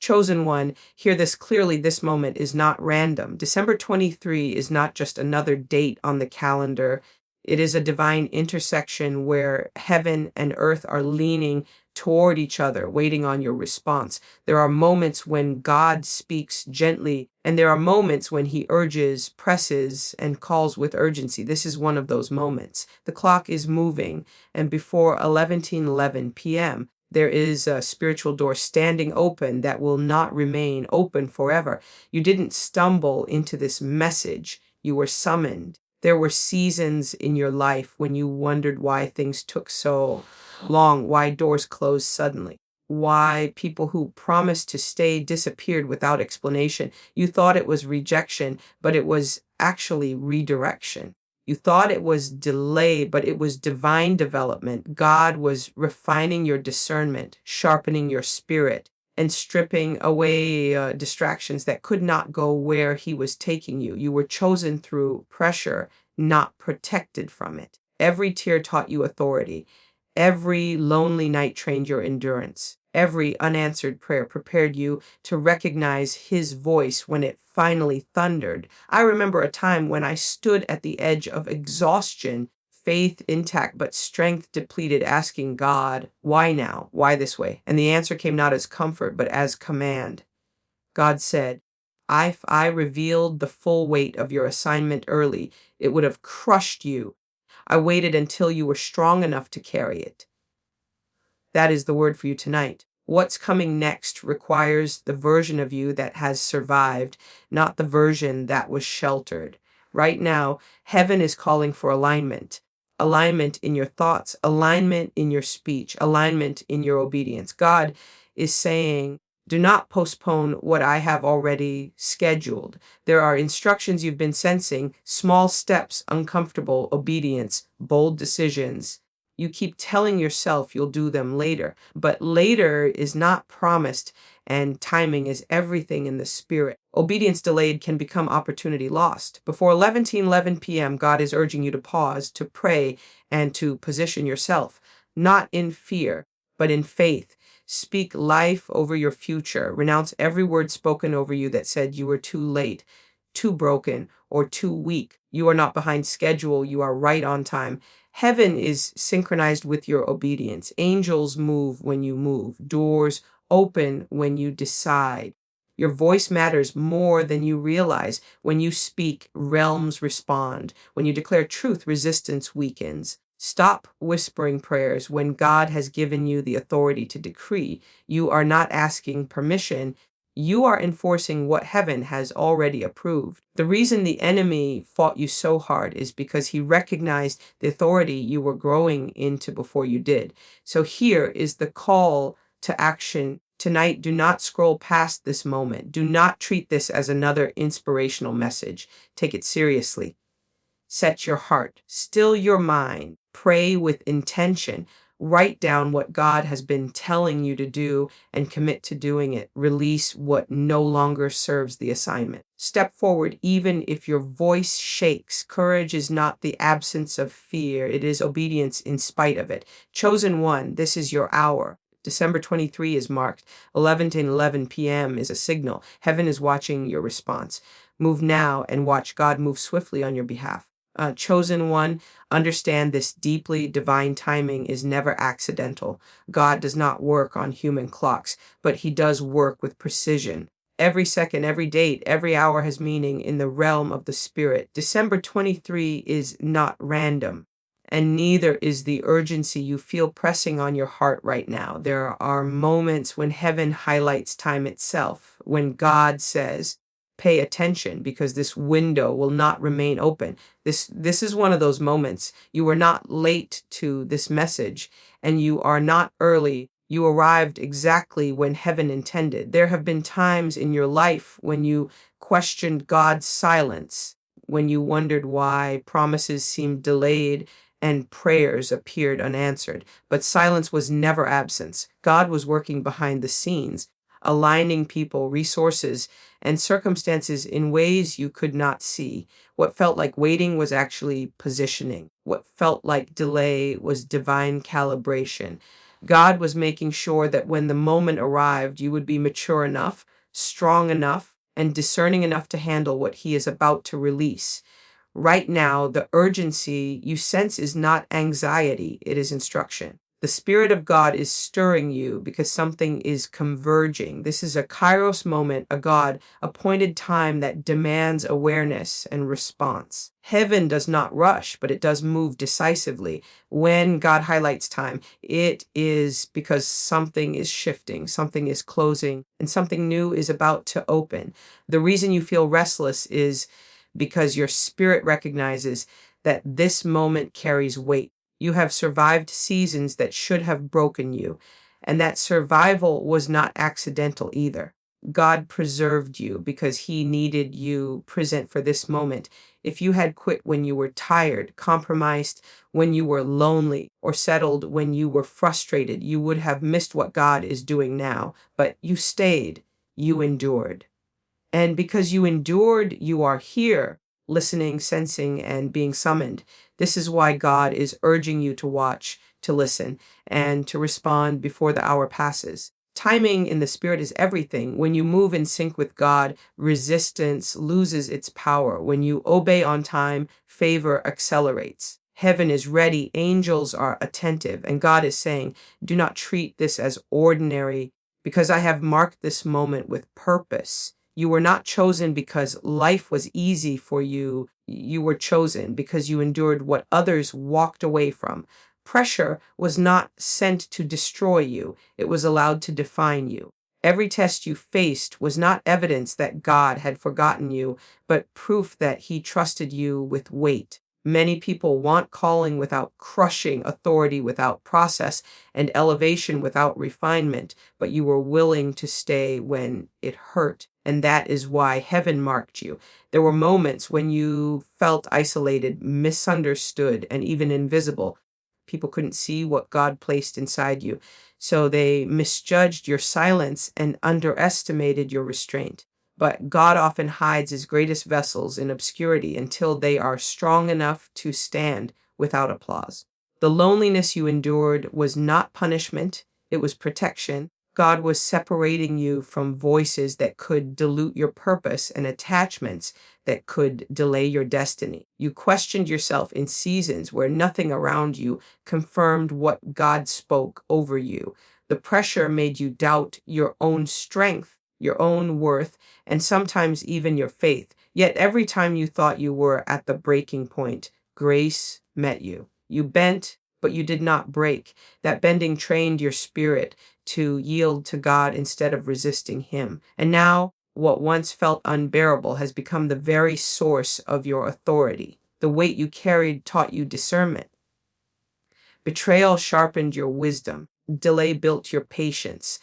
Chosen one, hear this clearly. This moment is not random. December 23 is not just another date on the calendar. It is a divine intersection where heaven and earth are leaning toward each other, waiting on your response. There are moments when God speaks gently, and there are moments when he urges, presses, and calls with urgency. This is one of those moments. The clock is moving, and before 11:11 p.m., there is a spiritual door standing open that will not remain open forever. You didn't stumble into this message. You were summoned. There were seasons in your life when you wondered why things took so long, why doors closed suddenly, why people who promised to stay disappeared without explanation. You thought it was rejection, but it was actually redirection. You thought it was delay, but it was divine development. God was refining your discernment, sharpening your spirit, and stripping away distractions that could not go where he was taking you. You were chosen through pressure, not protected from it. Every tear taught you authority. Every lonely night trained your endurance. Every unanswered prayer prepared you to recognize his voice when it finally thundered. I remember a time when I stood at the edge of exhaustion, faith intact but strength depleted, asking God, why now? Why this way? And the answer came not as comfort, but as command. God said, if I revealed the full weight of your assignment early, it would have crushed you. I waited until you were strong enough to carry it. That is the word for you tonight. What's coming next requires the version of you that has survived, not the version that was sheltered. Right now, heaven is calling for alignment. Alignment in your thoughts, alignment in your speech, alignment in your obedience. God is saying, do not postpone what I have already scheduled. There are instructions you've been sensing, small steps, uncomfortable obedience, bold decisions. You keep telling yourself you'll do them later, but later is not promised, and timing is everything in the spirit. Obedience delayed can become opportunity lost. Before 11:11 p.m., God is urging you to pause, to pray, and to position yourself, not in fear, but in faith. Speak life over your future. Renounce every word spoken over you that said you were too late, too broken, or too weak. You are not behind schedule. You are right on time. Heaven is synchronized with your obedience. Angels move when you move. Doors open when you decide. Your voice matters more than you realize. When you speak, realms respond. When you declare truth, resistance weakens. Stop whispering prayers when God has given you the authority to decree. You are not asking permission. You are enforcing what heaven has already approved. The reason the enemy fought you so hard is because he recognized the authority you were growing into before you did. So here is the call to action. Tonight, do not scroll past this moment. Do not treat this as another inspirational message. Take it seriously. Set your heart, still your mind, pray with intention. Write down what God has been telling you to do and commit to doing it. Release what no longer serves the assignment. Step forward even if your voice shakes. Courage is not the absence of fear. It is obedience in spite of it. Chosen one, this is your hour. December 23 is marked. 11:11 p.m. is a signal. Heaven is watching your response. Move now and watch God move swiftly on your behalf. Chosen one, understand this deeply divine timing is never accidental. God does not work on human clocks, but he does work with precision. Every second, every date, every hour has meaning in the realm of the spirit. December 23 is not random, and neither is the urgency you feel pressing on your heart right now. There are moments when heaven highlights time itself, when God says, pay attention because this window will not remain open. This is one of those moments. You are not late to this message and you are not early. You arrived exactly when heaven intended. There have been times in your life when you questioned God's silence, when you wondered why promises seemed delayed and prayers appeared unanswered. But silence was never absence. God was working behind the scenes, aligning people, resources, and circumstances in ways you could not see. What felt like waiting was actually positioning. What felt like delay was divine calibration. God was making sure that when the moment arrived, you would be mature enough, strong enough, and discerning enough to handle what He is about to release. Right now, the urgency you sense is not anxiety, it is instruction. The Spirit of God is stirring you because something is converging. This is a kairos moment, a God appointed time that demands awareness and response. Heaven does not rush, but it does move decisively. When God highlights time, it is because something is shifting, something is closing, and something new is about to open. The reason you feel restless is because your spirit recognizes that this moment carries weight. You have survived seasons that should have broken you, and that survival was not accidental either. God preserved you because He needed you present for this moment. If you had quit when you were tired, compromised when you were lonely, or settled when you were frustrated, you would have missed what God is doing now. But you stayed, you endured. And because you endured, you are here, listening, sensing, and being summoned. This is why God is urging you to watch, to listen, and to respond before the hour passes. Timing in the Spirit is everything. When you move in sync with God, resistance loses its power. When you obey on time, favor accelerates. Heaven is ready, angels are attentive, and God is saying, do not treat this as ordinary because I have marked this moment with purpose. You were not chosen because life was easy for you. You were chosen because you endured what others walked away from. Pressure was not sent to destroy you, it was allowed to define you. Every test you faced was not evidence that God had forgotten you, but proof that He trusted you with weight. Many people want calling without crushing, authority without process, and elevation without refinement, but you were willing to stay when it hurt. And that is why heaven marked you. There were moments when you felt isolated, misunderstood, and even invisible. People couldn't see what God placed inside you, so they misjudged your silence and underestimated your restraint. But God often hides His greatest vessels in obscurity until they are strong enough to stand without applause. The loneliness you endured was not punishment, it was protection. God was separating you from voices that could dilute your purpose and attachments that could delay your destiny. You questioned yourself in seasons where nothing around you confirmed what God spoke over you. The pressure made you doubt your own strength, your own worth, and sometimes even your faith. Yet every time you thought you were at the breaking point, grace met you. You bent, but you did not break. That bending trained your spirit to yield to God instead of resisting Him. And now, what once felt unbearable has become the very source of your authority. The weight you carried taught you discernment. Betrayal sharpened your wisdom. Delay built your patience.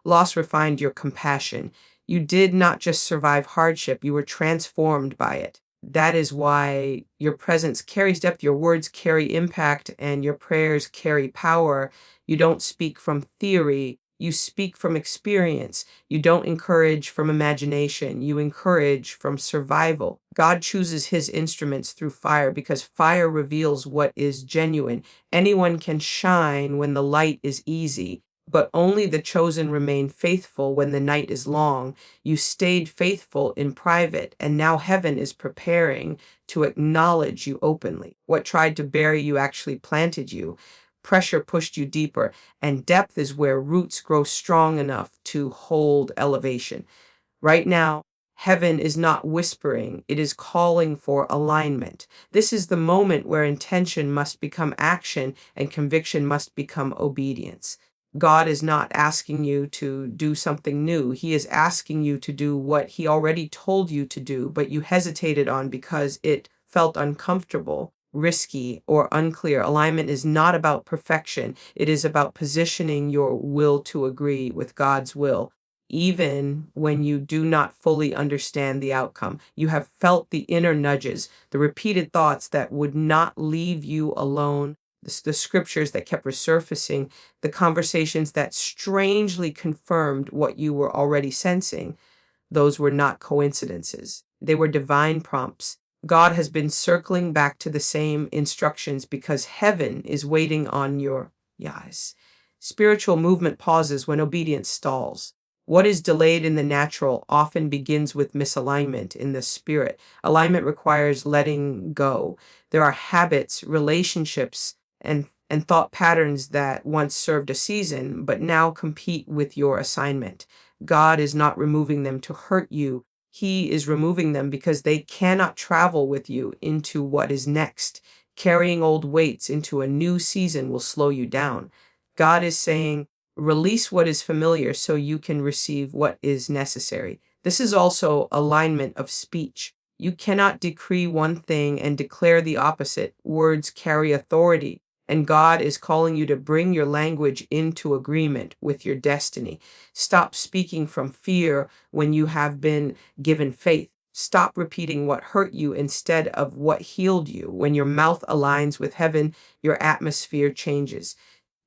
Loss refined your compassion. You did not just survive hardship, you were transformed by it. That is why your presence carries depth, your words carry impact, and your prayers carry power. You don't speak from theory, you speak from experience. You don't encourage from imagination, you encourage from survival. God chooses His instruments through fire because fire reveals what is genuine. Anyone can shine when the light is easy, but only the chosen remain faithful when the night is long. You stayed faithful in private, and now heaven is preparing to acknowledge you openly. What tried to bury you actually planted you. Pressure pushed you deeper, and depth is where roots grow strong enough to hold elevation. Right now, heaven is not whispering, it is calling for alignment. This is the moment where intention must become action and conviction must become obedience. God is not asking you to do something new. He is asking you to do what He already told you to do, but you hesitated on because it felt uncomfortable, risky, or unclear. Alignment is not about perfection, it is about positioning your will to agree with God's will. Even when you do not fully understand the outcome, you have felt the inner nudges, the repeated thoughts that would not leave you alone, the scriptures that kept resurfacing, the conversations that strangely confirmed what you were already sensing. Those were not coincidences. They were divine prompts. God has been circling back to the same instructions because heaven is waiting on your yes. Spiritual movement pauses when obedience stalls. What is delayed in the natural often begins with misalignment in the spirit. Alignment requires letting go. There are habits, relationships, and thought patterns that once served a season, but now compete with your assignment. God is not removing them to hurt you. He is removing them because they cannot travel with you into what is next. Carrying old weights into a new season will slow you down. God is saying, release what is familiar so you can receive what is necessary. This is also alignment of speech. You cannot decree one thing and declare the opposite. Words carry authority, and God is calling you to bring your language into agreement with your destiny. Stop speaking from fear when you have been given faith. Stop repeating what hurt you instead of what healed you. When your mouth aligns with heaven, your atmosphere changes.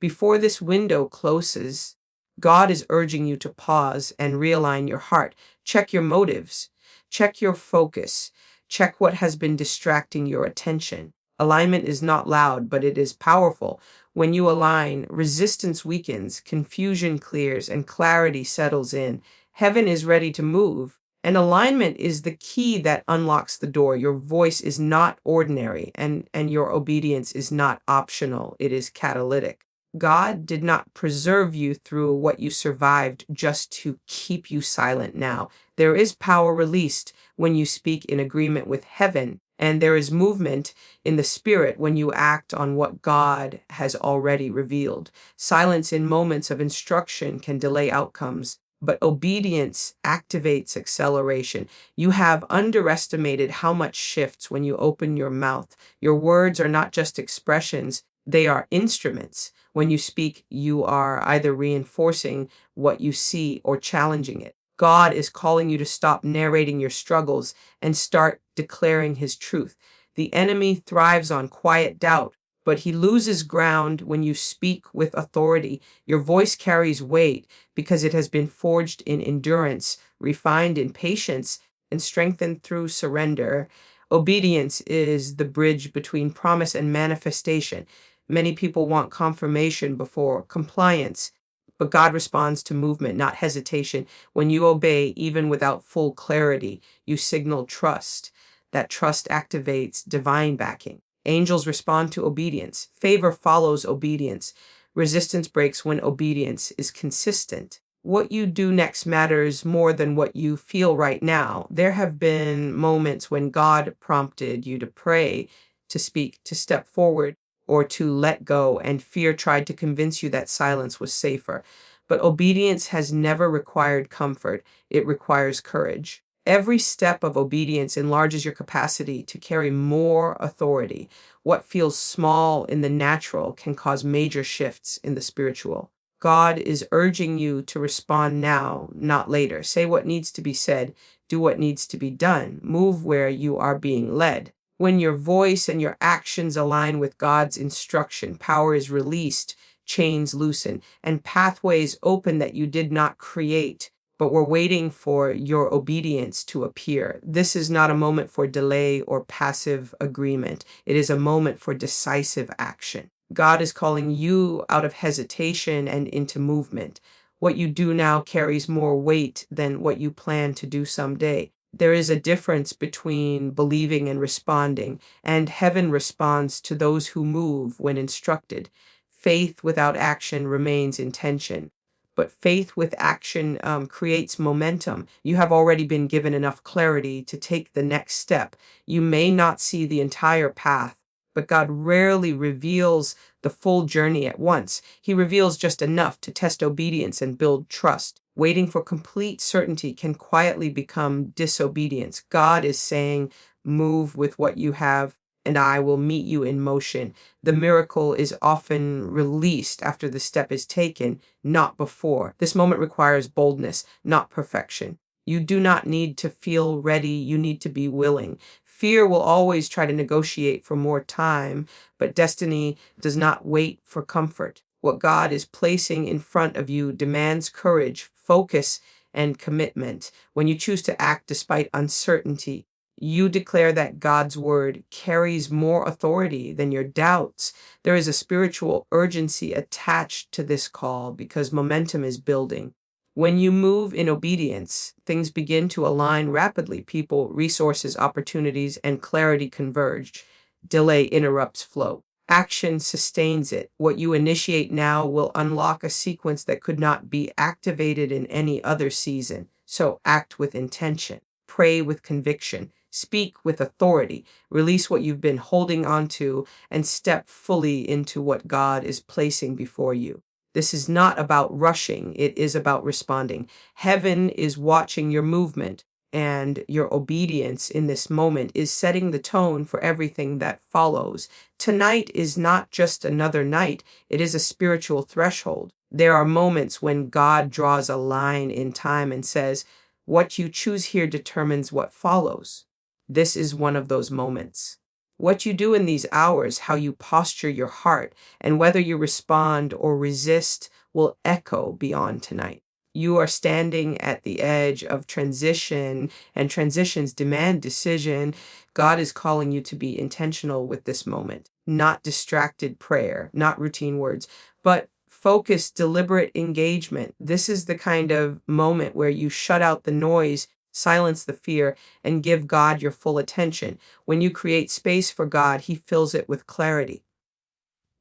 Before this window closes, God is urging you to pause and realign your heart. Check your motives, check your focus, check what has been distracting your attention. Alignment is not loud, but it is powerful. When you align, resistance weakens, confusion clears, and clarity settles in. Heaven is ready to move. And alignment is the key that unlocks the door. Your voice is not ordinary, and your obedience is not optional. It is catalytic. God did not preserve you through what you survived just to keep you silent now. There is power released when you speak in agreement with heaven, and there is movement in the spirit when you act on what God has already revealed. Silence in moments of instruction can delay outcomes, but obedience activates acceleration. You have underestimated how much shifts when you open your mouth. Your words are not just expressions, they are instruments. When you speak, you are either reinforcing what you see or challenging it. God is calling you to stop narrating your struggles and start declaring his truth. The enemy thrives on quiet doubt, but he loses ground when you speak with authority. Your voice carries weight because it has been forged in endurance, refined in patience, and strengthened through surrender. Obedience is the bridge between promise and manifestation. Many people want confirmation before compliance, but God responds to movement, not hesitation. When you obey, even without full clarity, you signal trust. That trust activates divine backing. Angels respond to obedience. Favor follows obedience. Resistance breaks when obedience is consistent. What you do next matters more than what you feel right now. There have been moments when God prompted you to pray, to speak, to step forward, or to let go, and fear tried to convince you that silence was safer. But obedience has never required comfort, it requires courage. Every step of obedience enlarges your capacity to carry more authority. What feels small in the natural can cause major shifts in the spiritual. God is urging you to respond now, not later. Say what needs to be said, do what needs to be done, move where you are being led. When your voice and your actions align with God's instruction, power is released, chains loosen, and pathways open that you did not create, but were waiting for your obedience to appear. This is not a moment for delay or passive agreement. It is a moment for decisive action. God is calling you out of hesitation and into movement. What you do now carries more weight than what you plan to do someday. There is a difference between believing and responding, and heaven responds to those who move when instructed. Faith without action remains intention, but faith with action creates momentum. You have already been given enough clarity to take the next step. You may not see the entire path, but God rarely reveals the full journey at once. He reveals just enough to test obedience and build trust. Waiting for complete certainty can quietly become disobedience. God is saying, move with what you have, and I will meet you in motion. The miracle is often released after the step is taken, not before. This moment requires boldness, not perfection. You do not need to feel ready, you need to be willing. Fear will always try to negotiate for more time, but destiny does not wait for comfort. What God is placing in front of you demands courage, focus, and commitment. When you choose to act despite uncertainty, You declare that God's word carries more authority than your doubts. There is a spiritual urgency attached to this call because momentum is building. When you move in obedience, things begin to align rapidly. People, resources, opportunities, and clarity converge. Delay interrupts flow. Action sustains it. What you initiate now will unlock a sequence that could not be activated in any other season. So act with intention, pray with conviction, speak with authority, release what you've been holding on to, and step fully into what God is placing before you. This is not about rushing, it is about responding. Heaven is watching your movement, and your obedience in this moment is setting the tone for everything that follows. Tonight is not just another night, it is a spiritual threshold. There are moments when God draws a line in time and says, "What you choose here determines what follows." This is one of those moments. What you do in these hours, how you posture your heart, and whether you respond or resist will echo beyond tonight. You are standing at the edge of transition, and transitions demand decision. God is calling you to be intentional with this moment, not distracted prayer, not routine words, but focused, deliberate engagement. This is the kind of moment where you shut out the noise, silence the fear, and give God your full attention. When you create space for God, He fills it with clarity.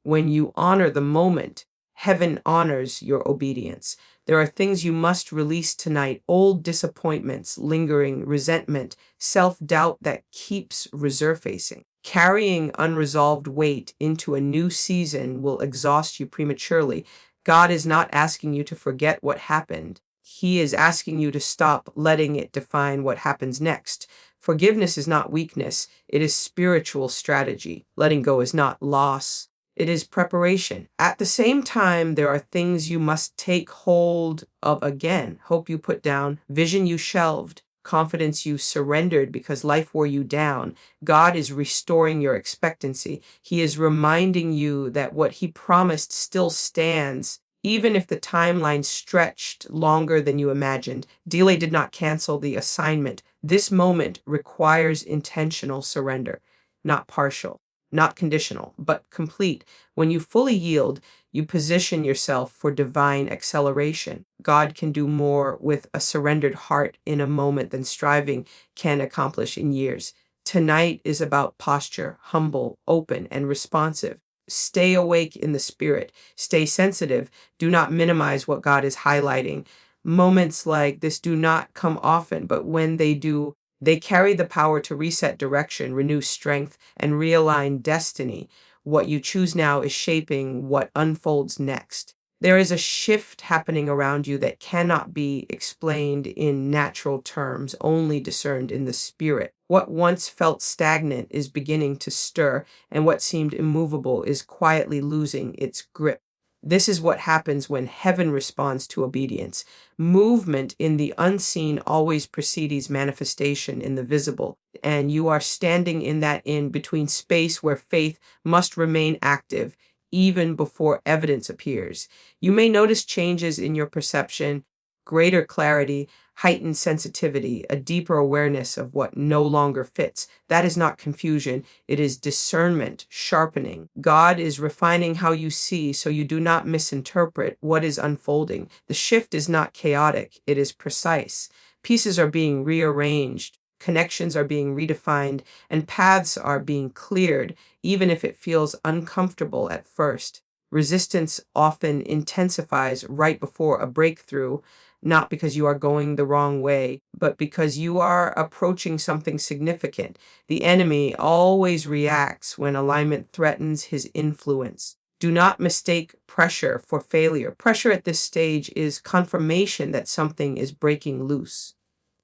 When you honor the moment, heaven honors your obedience. There are things you must release tonight: old disappointments, lingering resentment, self doubt that keeps resurfacing. Carrying unresolved weight into a new season will exhaust you prematurely. God is not asking you to forget what happened. He is asking you to stop letting it define what happens next. Forgiveness is not weakness, it is spiritual strategy. Letting go is not loss, it is preparation. At the same time, there are things you must take hold of again. Hope you put down, vision you shelved, confidence you surrendered because life wore you down. God is restoring your expectancy. He is reminding you that what He promised still stands, even if the timeline stretched longer than you imagined. Delay did not cancel the assignment. This moment requires intentional surrender, not partial, not conditional, but complete. When you fully yield, you position yourself for divine acceleration. God can do more with a surrendered heart in a moment than striving can accomplish in years. Tonight is about posture, humble, open, and responsive. Stay awake in the spirit. Stay sensitive. Do not minimize what God is highlighting. Moments like this do not come often, but when they do, they carry the power to reset direction, renew strength, and realign destiny. What you choose now is shaping what unfolds next. There is a shift happening around you that cannot be explained in natural terms, only discerned in the spirit. What once felt stagnant is beginning to stir, and what seemed immovable is quietly losing its grip. This is what happens when heaven responds to obedience. Movement in the unseen always precedes manifestation in the visible, and you are standing in that in between space where faith must remain active even before evidence appears. You may notice changes in your perception, greater clarity, heightened sensitivity, a deeper awareness of what no longer fits. That is not confusion, it is discernment, sharpening. God is refining how you see so you do not misinterpret what is unfolding. The shift is not chaotic, it is precise. Pieces are being rearranged, connections are being redefined, and paths are being cleared, even if it feels uncomfortable at first. Resistance often intensifies right before a breakthrough, not because you are going the wrong way, but because you are approaching something significant. The enemy always reacts when alignment threatens his influence. Do not mistake pressure for failure. Pressure at this stage is confirmation that something is breaking loose.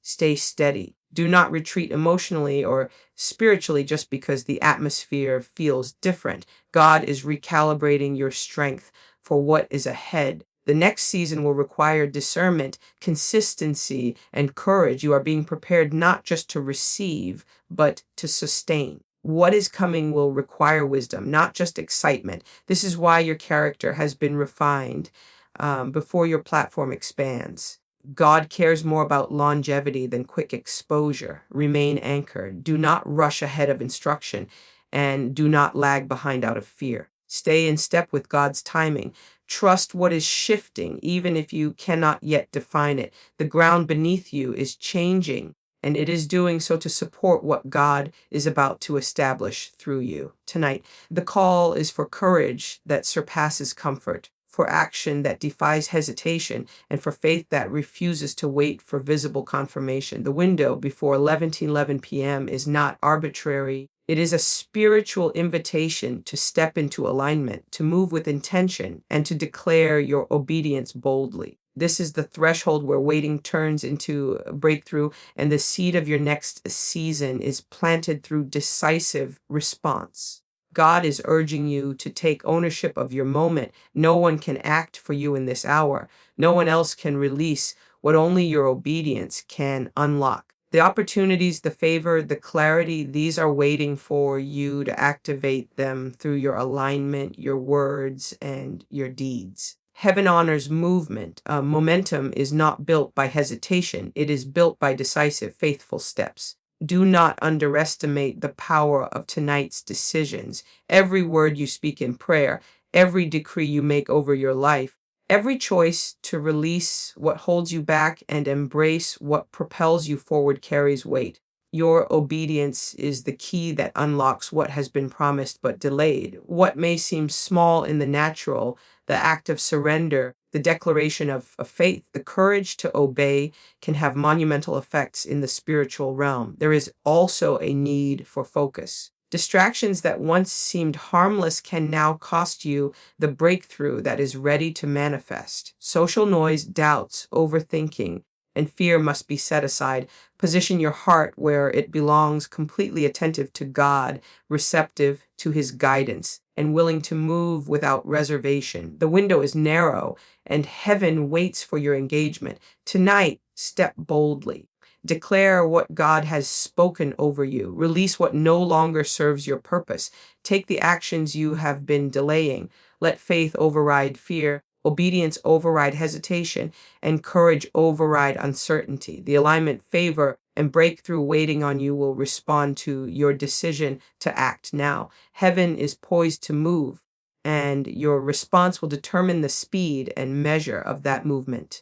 Stay steady. Do not retreat emotionally or spiritually just because the atmosphere feels different. God is recalibrating your strength for what is ahead. The next season will require discernment, consistency, and courage. You are being prepared not just to receive, but to sustain. What is coming will require wisdom, not just excitement. This is why your character has been refined before your platform expands. God cares more about longevity than quick exposure. Remain anchored. Do not rush ahead of instruction, and do not lag behind out of fear. Stay in step with God's timing. Trust what is shifting, even if you cannot yet define it. The ground beneath you is changing, and it is doing so to support what God is about to establish through you. Tonight, the call is for courage that surpasses comfort, for action that defies hesitation, and for faith that refuses to wait for visible confirmation. The window before 11 p.m. is not arbitrary. It is a spiritual invitation to step into alignment, to move with intention, and to declare your obedience boldly. This is the threshold where waiting turns into a breakthrough, and the seed of your next season is planted through decisive response. God is urging you to take ownership of your moment. No one can act for you in this hour. No one else can release what only your obedience can unlock. The opportunities, the favor, the clarity, these are waiting for you to activate them through your alignment, your words, and your deeds. Heaven honors movement. Momentum is not built by hesitation. It is built by decisive, faithful steps. Do not underestimate the power of tonight's decisions. Every word you speak in prayer, every decree you make over your life, every choice to release what holds you back and embrace what propels you forward carries weight. Your obedience is the key that unlocks what has been promised but delayed. What may seem small in the natural, the act of surrender, the declaration of faith, the courage to obey, can have monumental effects in the spiritual realm. There is also a need for focus. Distractions that once seemed harmless can now cost you the breakthrough that is ready to manifest. Social noise, doubts, overthinking, and fear must be set aside. Position your heart where it belongs, completely attentive to God, receptive to his guidance, and willing to move without reservation. The window is narrow, and heaven waits for your engagement. Tonight, step boldly. Declare what God has spoken over you. Release what no longer serves your purpose. Take the actions you have been delaying. Let faith override fear, obedience override hesitation, and courage override uncertainty. The alignment, favor, and breakthrough waiting on you will respond to your decision to act now. Heaven is poised to move, and your response will determine the speed and measure of that movement.